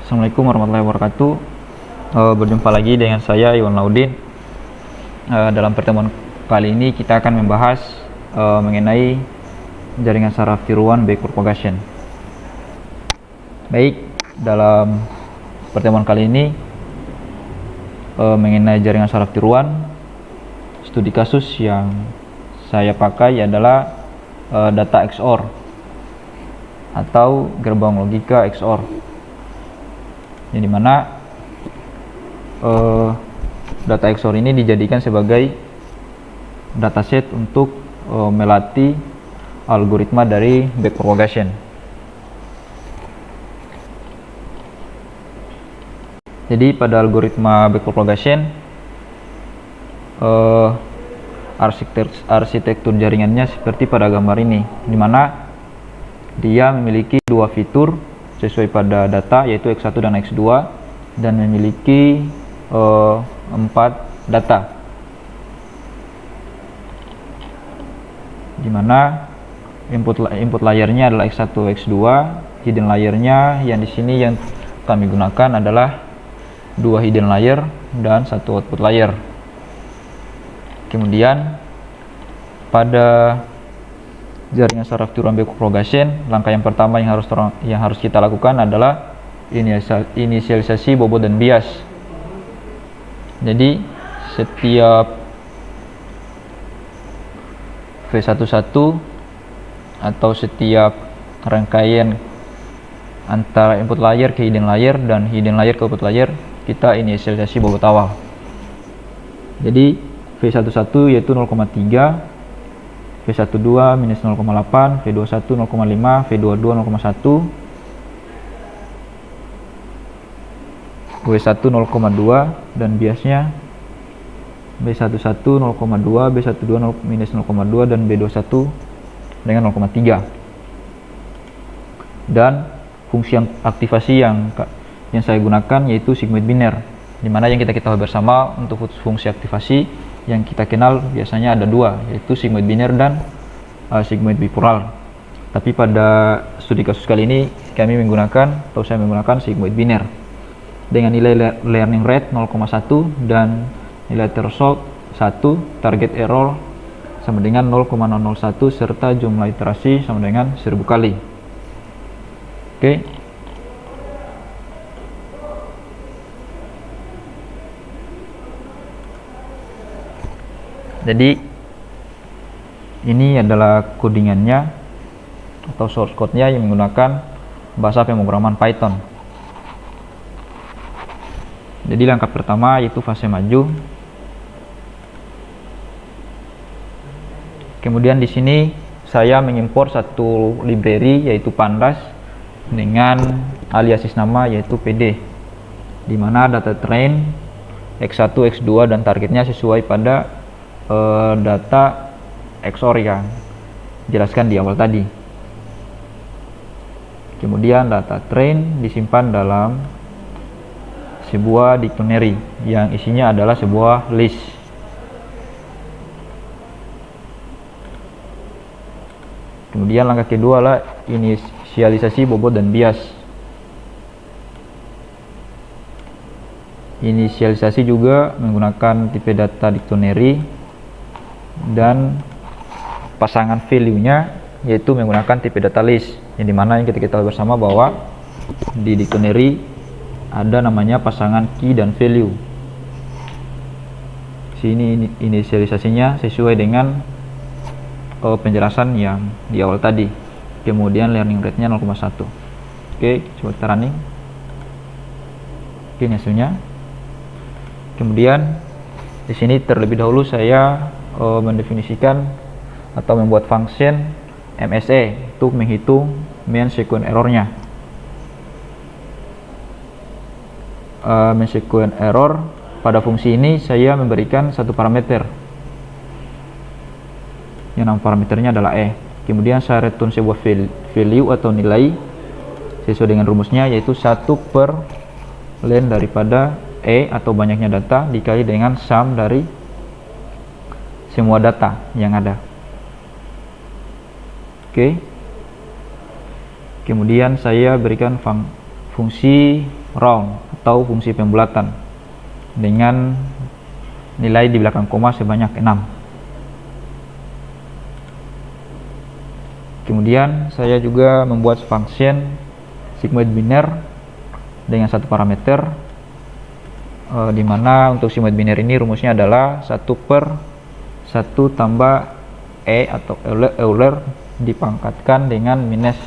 Assalamualaikum warahmatullahi wabarakatuh. Berjumpa lagi dengan saya Iwan Laudin. Dalam pertemuan kali ini kita akan membahas mengenai jaringan saraf tiruan backpropagation. Baik, dalam pertemuan kali ini mengenai jaringan saraf tiruan, studi kasus yang saya pakai adalah data XOR atau gerbang logika XOR, yang dimana data XOR ini dijadikan sebagai dataset untuk melatih algoritma dari backpropagation. Jadi pada algoritma backpropagation, arsitektur jaringannya seperti pada gambar ini, dimana dia memiliki dua fitur sesuai pada data, yaitu X1 dan X2, dan memiliki 4 data, dimana input layernya adalah X1, X2, hidden layernya yang di sini yang kami gunakan adalah 2 hidden layer dan 1 output layer. Kemudian pada jaringan saraf tiruan backpropagation, langkah yang pertama yang harus kita lakukan adalah inisialisasi bobot dan bias. Jadi setiap V11 atau setiap rangkaian antara input layer ke hidden layer dan hidden layer ke output layer, kita inisialisasi bobot awal. Jadi V11 yaitu 0,3, V12 minus 0,8, V21 0,5, V22 0,1, W1 0,2, dan biasnya B11 0,2, B12 minus 0,2, dan B21 dengan 0,3. Dan fungsi aktivasi yang saya gunakan yaitu sigmoid biner, dimana yang kita ketahui bersama untuk fungsi aktivasi yang kita kenal biasanya ada dua, yaitu sigmoid biner dan sigmoid bipolar. Tapi pada studi kasus kali ini saya menggunakan sigmoid biner dengan nilai learning rate 0,1 dan nilai threshold 1, target error sama dengan 0,001, serta jumlah iterasi sama dengan 1000 kali. Oke. Jadi ini adalah codingannya atau source code-nya yang menggunakan bahasa pemrograman Python. Jadi langkah pertama yaitu fase maju. Kemudian di sini saya mengimpor satu library yaitu pandas dengan aliasis nama yaitu PD, di mana data train X1, X2 dan targetnya sesuai pada data XOR yang dijelaskan di awal tadi. Kemudian data train disimpan dalam sebuah dictionary yang isinya adalah sebuah list. Kemudian langkah kedua adalah inisialisasi bobot dan bias. Inisialisasi juga menggunakan tipe data dictionary, dan pasangan value-nya yaitu menggunakan tipe data list, yang dimana yang kita ketahui bersama bahwa di dictionary ada namanya pasangan key dan value. Sini inisialisasinya sesuai dengan penjelasan yang di awal tadi. Kemudian learning rate-nya 0,1. Oke, coba kita running. Oke, hasilnya. Kemudian di sini terlebih dahulu saya mendefinisikan atau membuat function MSE untuk menghitung mean sequence error-nya. Mean sequence error, pada fungsi ini saya memberikan satu parameter yang nama parameternya adalah E. Kemudian saya return sebuah value atau nilai sesuai dengan rumusnya, yaitu 1 per len daripada E atau banyaknya data dikali dengan sum dari semua data yang ada. Oke. Kemudian saya berikan fungsi round atau fungsi pembulatan dengan nilai di belakang koma sebanyak 6. Kemudian saya juga membuat function sigmoid biner dengan satu parameter, di mana untuk sigmoid biner ini rumusnya adalah 1/1 tambah E atau Euler dipangkatkan dengan minus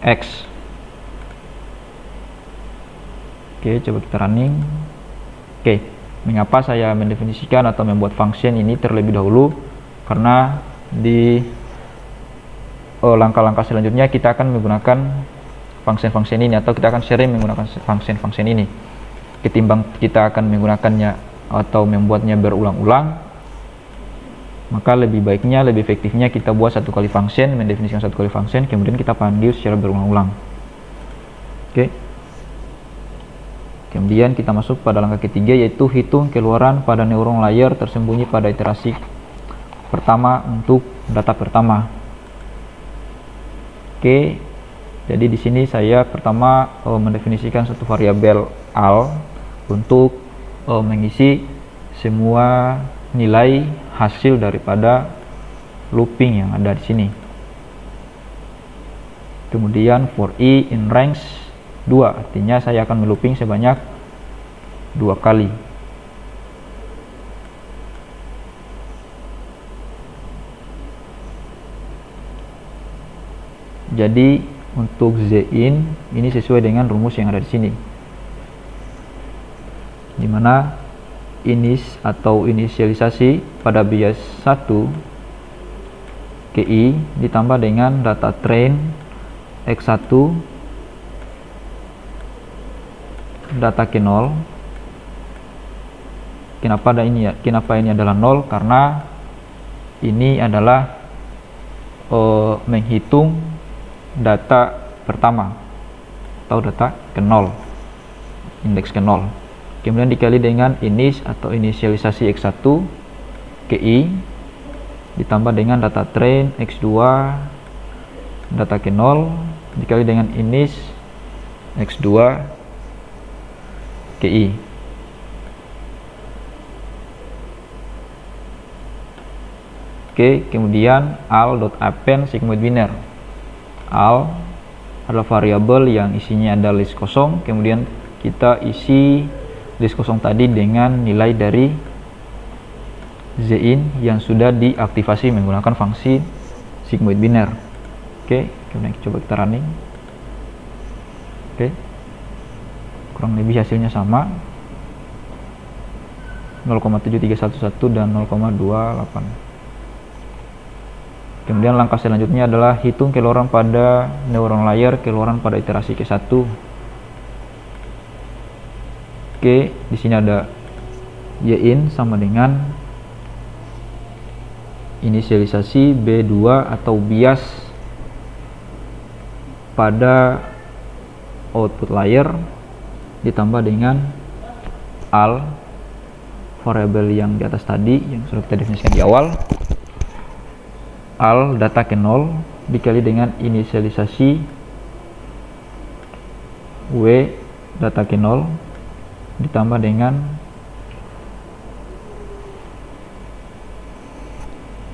X. Oke, coba kita running. Oke, mengapa saya mendefinisikan atau membuat function ini terlebih dahulu? Karena di langkah-langkah selanjutnya kita akan menggunakan function ini, atau kita akan sering menggunakan function ini. Ketimbang kita akan menggunakannya atau membuatnya berulang-ulang, maka lebih baiknya, lebih efektifnya kita buat satu kali function, mendefinisikan satu kali function, kemudian kita panggil secara berulang-ulang. Oke. Kemudian kita masuk pada langkah ketiga, yaitu hitung keluaran pada neuron layer tersembunyi pada iterasi pertama untuk data pertama. Oke, jadi di sini saya pertama mendefinisikan satu variabel al untuk mengisi semua nilai hasil daripada looping yang ada di sini. Kemudian for i in range 2, artinya saya akan melooping sebanyak 2 kali. Jadi untuk zin ini sesuai dengan rumus yang ada di sini, dimana inis atau inisialisasi pada bias 1 KI ditambah dengan data train X1 data K0. Kenapa ini adalah 0? Karena ini adalah menghitung data pertama atau data ke-0, indeks ke-0. Kemudian dikali dengan inis atau inisialisasi X1 KI ditambah dengan data train X2 data K0 dikali dengan inis X2 KI. Oke, kemudian al.append sigmoid biner. Al adalah variabel yang isinya ada list kosong, kemudian kita isi list kosong tadi dengan nilai dari zin yang sudah diaktifasi menggunakan fungsi sigmoid biner. Oke, kemudian coba kita running. Oke, kurang lebih hasilnya sama, 0,7311 dan 0,28. Kemudian langkah selanjutnya adalah hitung keluaran pada neuron layer, keluaran pada iterasi ke-1. Oke, di sini ada yin sama dengan inisialisasi B2 atau bias pada output layer ditambah dengan al variabel yang di atas tadi yang sudah kita definisikan di awal, al data ke-0 dikali dengan inisialisasi w data ke-0 ditambah dengan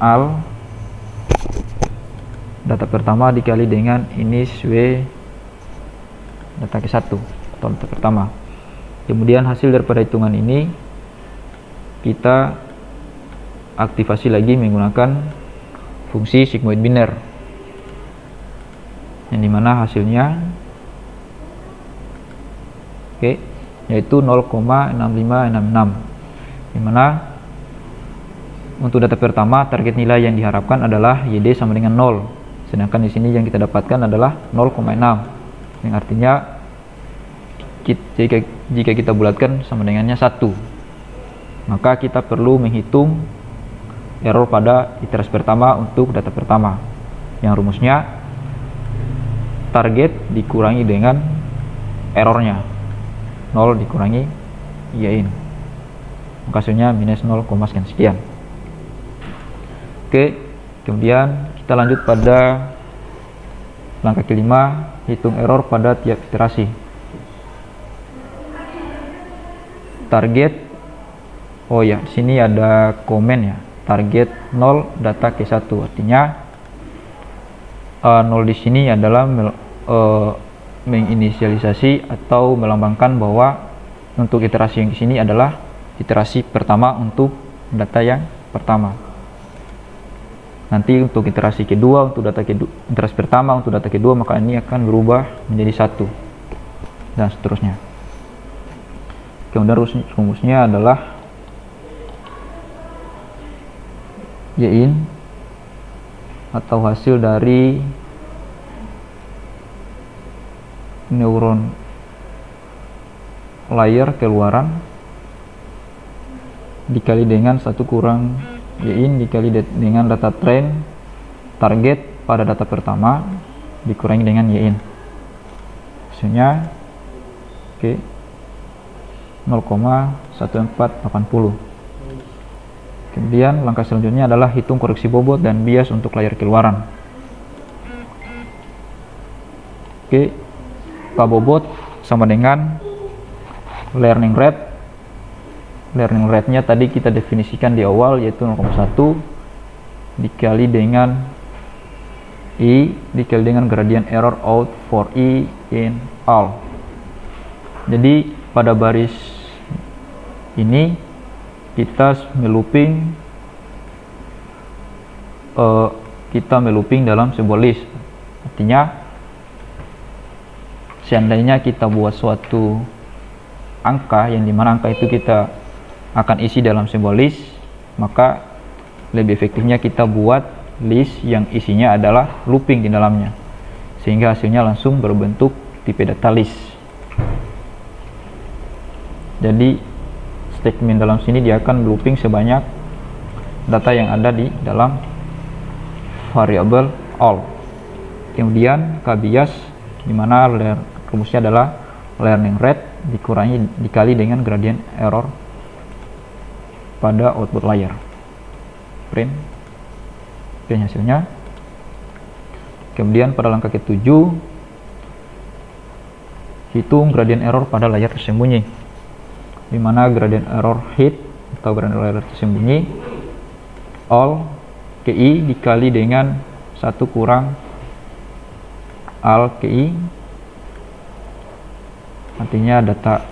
al data pertama dikali dengan inis w data ke-1 atau data pertama. Kemudian hasil daripada hitungan ini kita aktifasi lagi menggunakan fungsi sigmoid biner, yang dimana hasilnya yaitu 0,6566, dimana untuk data pertama target nilai yang diharapkan adalah YD sama dengan 0, sedangkan di sini yang kita dapatkan adalah 0,6, yang artinya jika kita bulatkan sama dengannya 1, maka kita perlu menghitung error pada iterasi pertama untuk data pertama, yang rumusnya target dikurangi dengan errornya, 0 dikurangi yin, hasilnya minus 0, sekian. Oke, kemudian kita lanjut pada langkah kelima, hitung error pada tiap iterasi. target, oh ya, di sini ada komen ya, target 0 data ke 1, artinya 0 di sini adalah menginisialisasi atau melambangkan bahwa untuk iterasi yang di sini adalah iterasi pertama untuk data yang pertama. Nanti untuk iterasi kedua untuk data kedua, iterasi pertama untuk data kedua, maka ini akan berubah menjadi 1 dan seterusnya. Kemudian rumusnya adalah Y-in atau hasil dari neuron layer keluaran dikali dengan 1 kurang Y-in dikali dengan data train target pada data pertama dikurangi dengan Y-in, hasilnya oke 0,1480. Kemudian langkah selanjutnya adalah hitung koreksi bobot dan bias untuk layar keluaran. Oke, K bobot sama dengan learning rate. Learning rate-nya tadi kita definisikan di awal, yaitu 0,1 dikali dengan I dikali dengan gradient error out for I in all. Jadi pada baris ini kita melooping dalam sebuah list, artinya seandainya kita buat suatu angka yang dimana angka itu kita akan isi dalam sebuah list, maka lebih efektifnya kita buat list yang isinya adalah looping di dalamnya, sehingga hasilnya langsung berbentuk tipe data list. Jadi statement dalam sini dia akan looping sebanyak data yang ada di dalam variabel all. Kemudian K bias, dimana rumusnya adalah learning rate dikali dengan gradient error pada output layer. Print hasilnya. Kemudian pada langkah ke-7 hitung gradient error pada layar tersembunyi, di mana gradient error hit atau gradient error tersembunyi all KI dikali dengan 1 kurang al KI, artinya data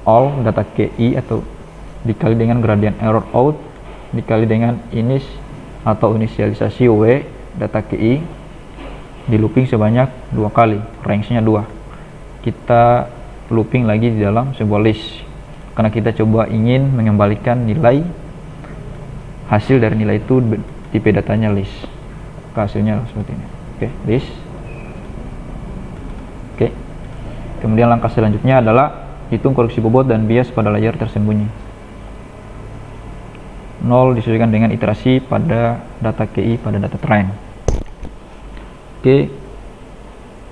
all data KI atau dikali dengan gradient error out dikali dengan inis atau inisialisasi W data KI di looping sebanyak 2 kali, range-nya 2. Kita looping lagi di dalam sebuah list karena kita coba ingin mengembalikan nilai hasil dari nilai itu tipe datanya list. Hasilnya seperti ini. Oke, list. Oke. Kemudian langkah selanjutnya adalah hitung koreksi bobot dan bias pada layar tersembunyi. 0 disesuaikan dengan iterasi pada data KI pada data train. Oke.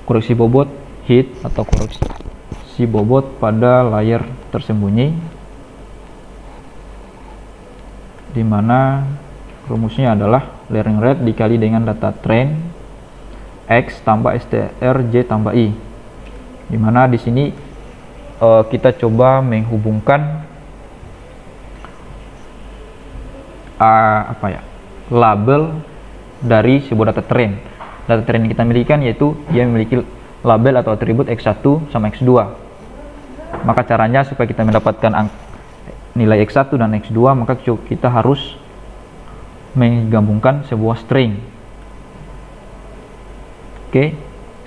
Koreksi bobot hit atau koreksi bobot pada layar tersembunyi, di mana rumusnya adalah learning rate dikali dengan data train X tambah STR J tambah I, di mana di sini kita coba menghubungkan label dari sebuah data train. Data train yang kita miliki yaitu dia memiliki label atau atribut X1 sama X2. Maka caranya supaya kita mendapatkan nilai X1 dan X2, maka kita harus menggabungkan sebuah string. Oke,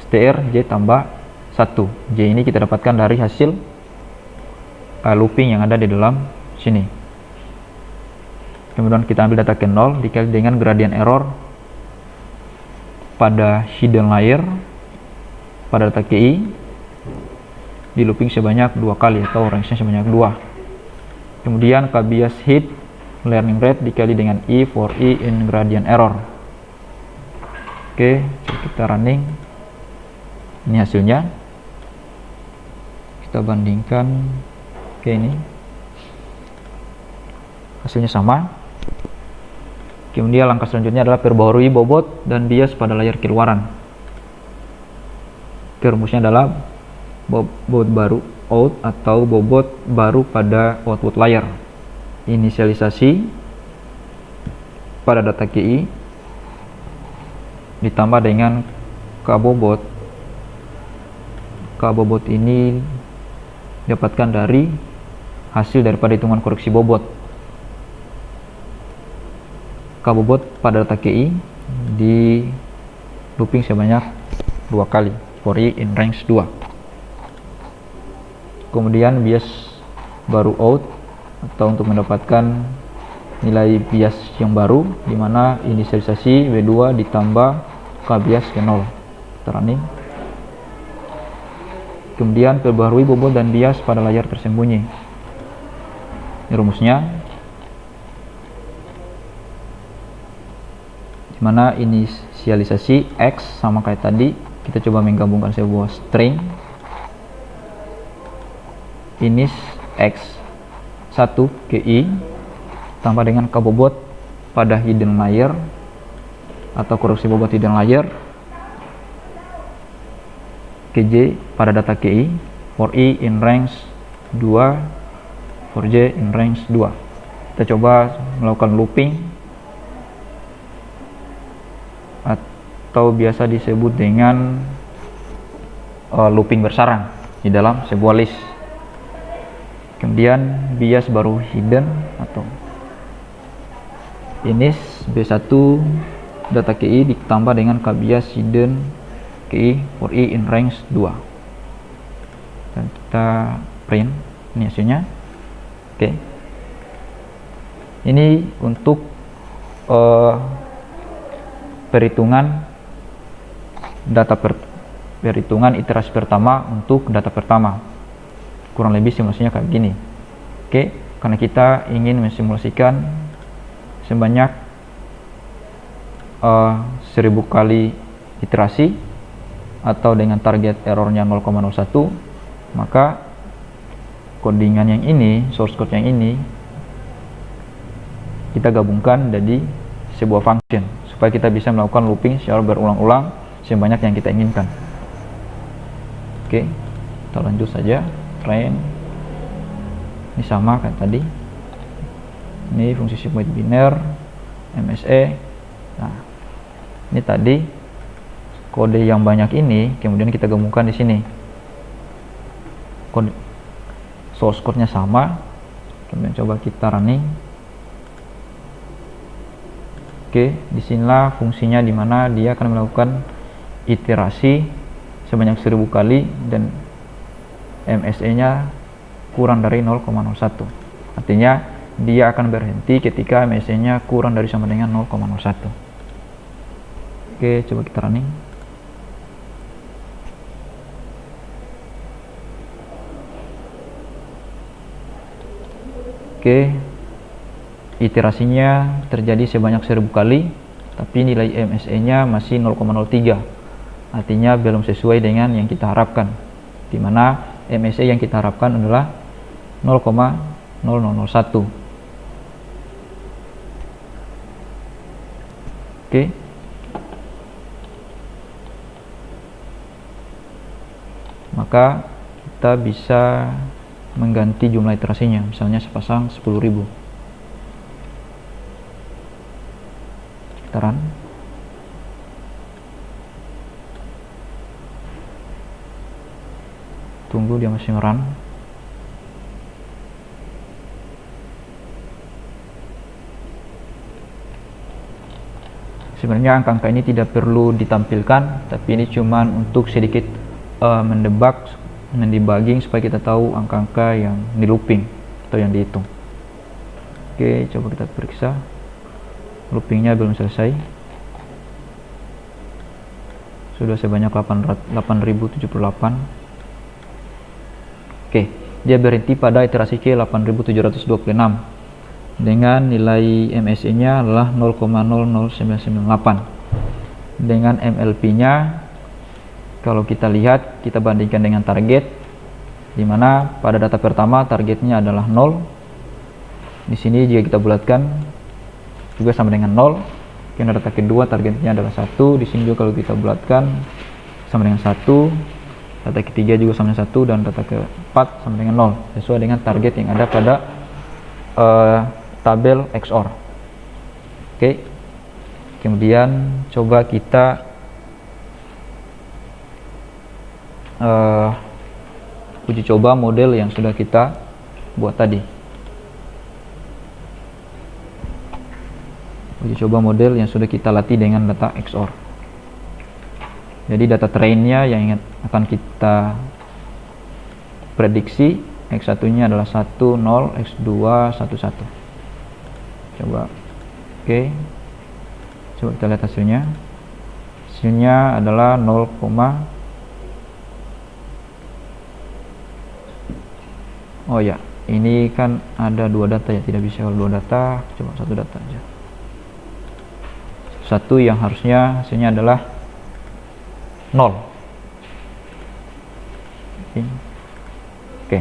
str J tambah 1. J ini kita dapatkan dari hasil looping yang ada di dalam sini. Kemudian kita ambil data ke 0 dikali dengan gradient error pada hidden layer pada data KI di looping sebanyak 2 kali atau range-nya sebanyak 2. Kemudian K bias hit learning rate dikali dengan I for I in gradient error. Oke, kita running. Ini hasilnya. Kita bandingkan. Oke, ini hasilnya sama. Kemudian langkah selanjutnya adalah perbaharui bobot dan bias pada layar keluaran. Rumusnya adalah bobot baru out atau bobot baru pada output layer. Inisialisasi pada data KI ditambah dengan kbobot. Kbobot ini dapatkan dari hasil daripada hitungan koreksi bobot. Kbobot pada data KI di looping sebanyak 2 kali for i in range 2. Kemudian bias baru out atau untuk mendapatkan nilai bias yang baru, dimana inisialisasi W2 ditambah K bias ke 0. Kita running. Kemudian perbarui bobot dan bias pada layar tersembunyi. Ini rumusnya, dimana inisialisasi X sama kayak tadi, kita coba menggabungkan sebuah string inis X 1 ke I tambah dengan kbobot pada hidden layer atau koreksi bobot hidden layer kj pada data KI for i in range 2 for j in range 2. Kita coba melakukan looping atau biasa disebut dengan looping bersarang di dalam sebuah list. Kemudian bias baru hidden atau inis B1 data KI ditambah dengan K bias hidden KI for i in range 2. Dan kita print ini hasilnya. Oke. Ini untuk perhitungan perhitungan iterasi pertama untuk data pertama. Kurang lebih simulasinya kayak gini. Oke, karena kita ingin mensimulasikan sebanyak 1000 kali iterasi atau dengan target errornya 0,01, maka codingan yang ini, source code yang ini kita gabungkan jadi sebuah function supaya kita bisa melakukan looping secara berulang-ulang sebanyak yang kita inginkan. Oke, kita lanjut saja. Train ini sama kan tadi, ini fungsi sigmoid biner MSE. Nah, ini tadi kode yang banyak ini kemudian kita gabungkan di sini. Kode source code-nya sama, kemudian coba kita running. Oke, disinilah fungsinya dimana dia akan melakukan iterasi sebanyak 1000 kali dan MSE nya kurang dari 0,01. Artinya dia akan berhenti ketika MSE nya kurang dari sama dengan 0,01. Oke, coba kita running. Oke, iterasinya terjadi sebanyak 1000 kali, tapi nilai MSE nya masih 0,03. Artinya belum sesuai dengan yang kita harapkan, dimana MSE yang kita harapkan adalah 0,0001. Oke. Maka kita bisa mengganti jumlah iterasinya, misalnya sepasang 10.000. Kita run. Tunggu dia masih nge-run. Sebenarnya angka-angka ini tidak perlu ditampilkan, tapi ini cuman untuk sedikit mendebugging supaya kita tahu angka-angka yang di looping atau yang dihitung. Oke, coba kita periksa. Loopingnya belum selesai. Sudah sebanyak 8078. Oke, dia berhenti pada iterasi ke 8726 dengan nilai MSE nya adalah 0,00998. Dengan MLP nya kalau kita lihat, kita bandingkan dengan target, dimana pada data pertama targetnya adalah 0. Di sini jika kita bulatkan juga sama dengan 0. Karena data kedua targetnya adalah 1. Di sini juga kalau kita bulatkan sama dengan 1. data ketiga juga sama dengan 1, dan data keempat sama dengan 0, sesuai dengan target yang ada pada tabel XOR. Oke. Kemudian coba kita uji coba model yang sudah kita buat tadi. Uji coba model yang sudah kita latih dengan data XOR. Jadi data trainnya yang akan kita prediksi, X1 nya adalah 1, 0, X2, 1, 1. Coba. Oke. Coba kita lihat hasilnya. Hasilnya adalah 0, oh ya, ini kan ada 2 data ya, tidak bisa 2 data, coba 1 data aja. 1 yang harusnya hasilnya adalah 0. Oke.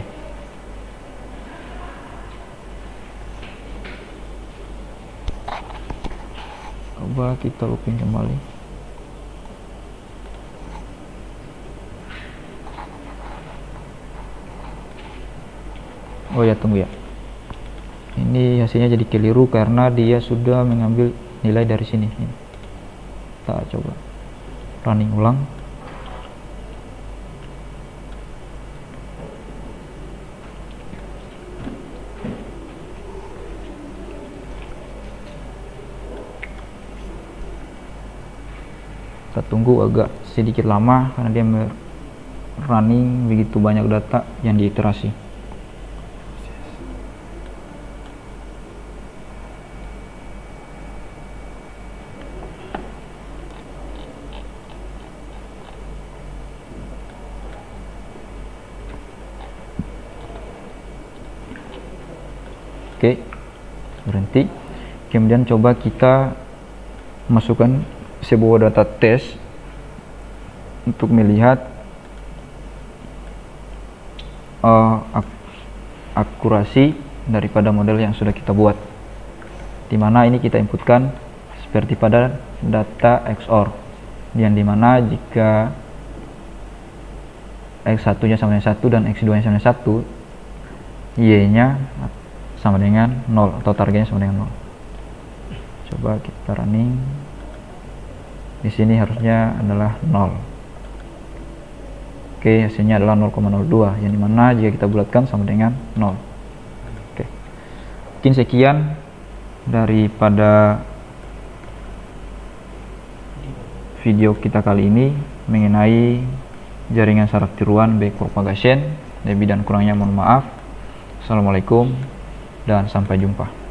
Coba kita looping kembali. Oh ya, tunggu ya. Ini hasilnya jadi keliru karena dia sudah mengambil nilai dari sini. Kita coba running ulang. Kita tunggu agak sedikit lama karena dia running begitu banyak data yang diiterasi. Oke, berhenti. Kemudian coba kita masukkan sebuah data tes untuk melihat akurasi daripada model yang sudah kita buat, dimana ini kita inputkan seperti pada data XOR, yang dimana jika X1 nya sama dengan 1 dan X2 nya sama dengan 1, Y nya sama dengan 0 atau targetnya sama dengan 0. Coba kita running. Di sini harusnya adalah 0. Oke, hasilnya adalah 0,02, yang dimana jika kita bulatkan sama dengan 0. Oke. Mungkin sekian daripada video kita kali ini mengenai jaringan saraf tiruan backpropagation. Lebih dan kurangnya mohon maaf. Assalamualaikum dan sampai jumpa.